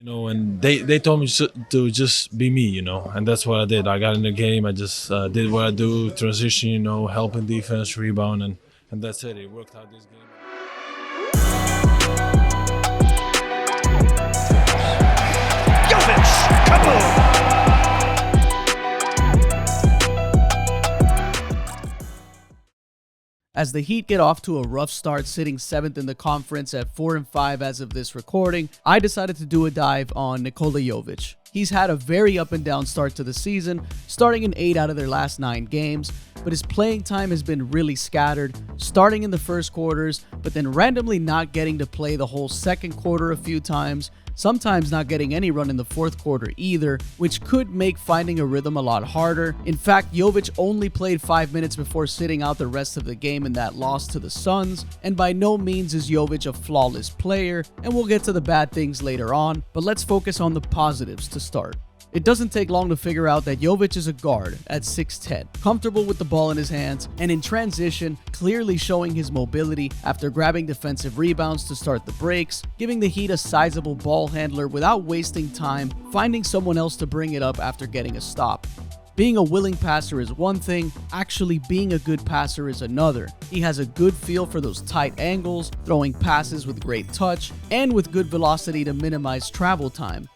And they told me to just be me, and that's what I did. I got in the game. I just did what I do, transition, helping defense, rebound, and that's it. It worked out this game. Jovic, kaboom! As the Heat get off to a rough start, sitting 7th in the conference at 4-5 as of this recording, I decided to do a dive on Nikola Jovic. He's had a very up and down start to the season, starting in 8 out of their last 9 games, but his playing time has been really scattered, starting in the first quarters, but then randomly not getting to play the whole second quarter a few times, sometimes not getting any run in the fourth quarter either, which could make finding a rhythm a lot harder. In fact, Jovic only played 5 minutes before sitting out the rest of the game in that loss to the Suns, and by no means is Jovic a flawless player, and we'll get to the bad things later on, but let's focus on the positives to start. It doesn't take long to figure out that Jovic is a guard at 6'10", comfortable with the ball in his hands, and in transition, clearly showing his mobility after grabbing defensive rebounds to start the breaks, giving the Heat a sizable ball handler without wasting time, finding someone else to bring it up after getting a stop. Being a willing passer is one thing, actually being a good passer is another. He has a good feel for those tight angles, throwing passes with great touch, and with good velocity to minimize travel time.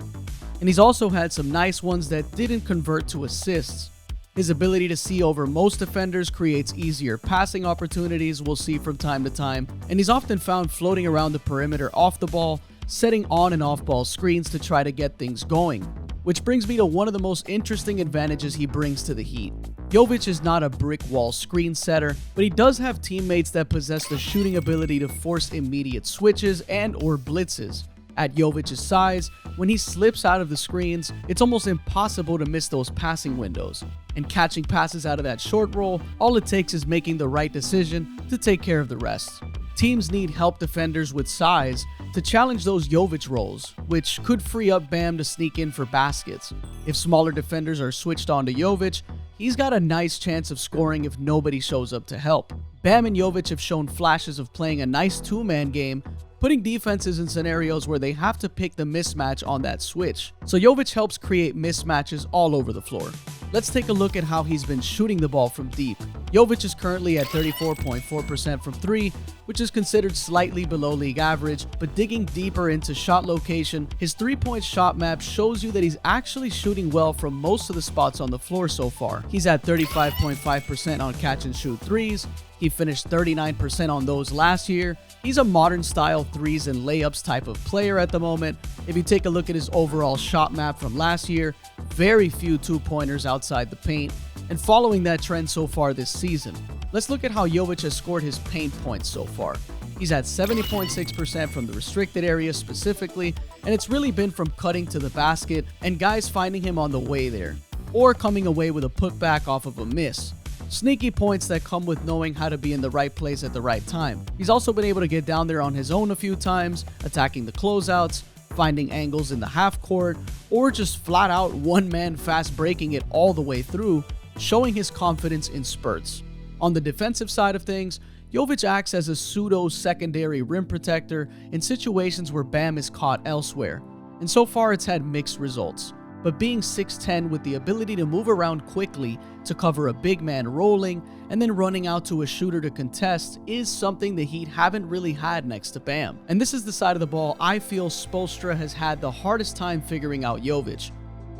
And he's also had some nice ones that didn't convert to assists. His ability to see over most defenders creates easier passing opportunities we'll see from time to time, and he's often found floating around the perimeter off the ball, setting on and off ball screens to try to get things going. Which brings me to one of the most interesting advantages he brings to the Heat. Jovic is not a brick wall screen setter, but he does have teammates that possess the shooting ability to force immediate switches and or blitzes. At Jovic's size, when he slips out of the screens, it's almost impossible to miss those passing windows. And catching passes out of that short roll, all it takes is making the right decision to take care of the rest. Teams need help defenders with size to challenge those Jovic rolls, which could free up Bam to sneak in for baskets. If smaller defenders are switched on to Jovic, he's got a nice chance of scoring if nobody shows up to help. Bam and Jovic have shown flashes of playing a nice two-man game, putting defenses in scenarios where they have to pick the mismatch on that switch. So Jovic helps create mismatches all over the floor. Let's take a look at how he's been shooting the ball from deep. Jovic is currently at 34.4% from 3, which is considered slightly below league average, but digging deeper into shot location, his 3-point shot map shows you that he's actually shooting well from most of the spots on the floor so far. He's at 35.5% on catch and shoot threes. He finished 39% on those last year. He's a modern style threes and layups type of player at the moment. If you take a look at his overall shot map from last year, very few two-pointers outside the paint, and following that trend so far this season. Let's look at how Jovic has scored his paint points so far. He's at 70.6% from the restricted area specifically, and it's really been from cutting to the basket and guys finding him on the way there, or coming away with a putback off of a miss. Sneaky points that come with knowing how to be in the right place at the right time. He's also been able to get down there on his own a few times, attacking the closeouts, finding angles in the half court, or just flat out one-man fast breaking it all the way through, showing his confidence in spurts. On the defensive side of things, Jovic acts as a pseudo-secondary rim protector in situations where Bam is caught elsewhere, and so far it's had mixed results. But being 6'10" with the ability to move around quickly to cover a big man rolling and then running out to a shooter to contest is something the Heat haven't really had next to Bam. And this is the side of the ball I feel Spoelstra has had the hardest time figuring out Jovic.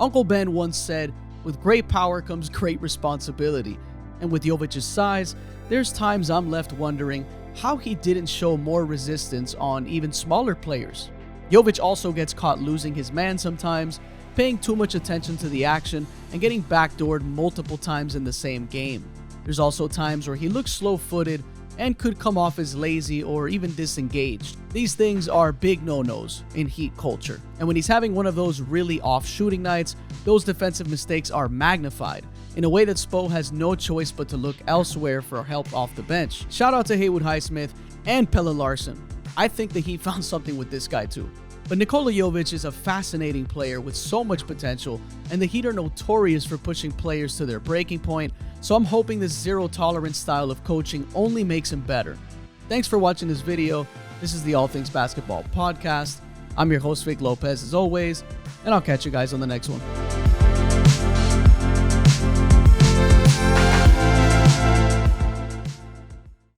Uncle Ben once said, "With great power comes great responsibility." And with Jovic's size, there's times I'm left wondering how he didn't show more resistance on even smaller players. Jovic also gets caught losing his man sometimes, paying too much attention to the action, and getting backdoored multiple times in the same game. There's also times where he looks slow-footed and could come off as lazy or even disengaged. These things are big no-nos in Heat culture, and when he's having one of those really off shooting nights, those defensive mistakes are magnified in a way that Spo has no choice but to look elsewhere for help off the bench. Shout out to Haywood Highsmith and Pelle Larsson. I think the Heat found something with this guy too. But Nikola Jovic is a fascinating player with so much potential, and the Heat are notorious for pushing players to their breaking point, so I'm hoping this zero-tolerance style of coaching only makes him better. Thanks for watching this video. This is the All Things Basketball podcast. I'm your host, Vic Lopez, as always, and I'll catch you guys on the next one.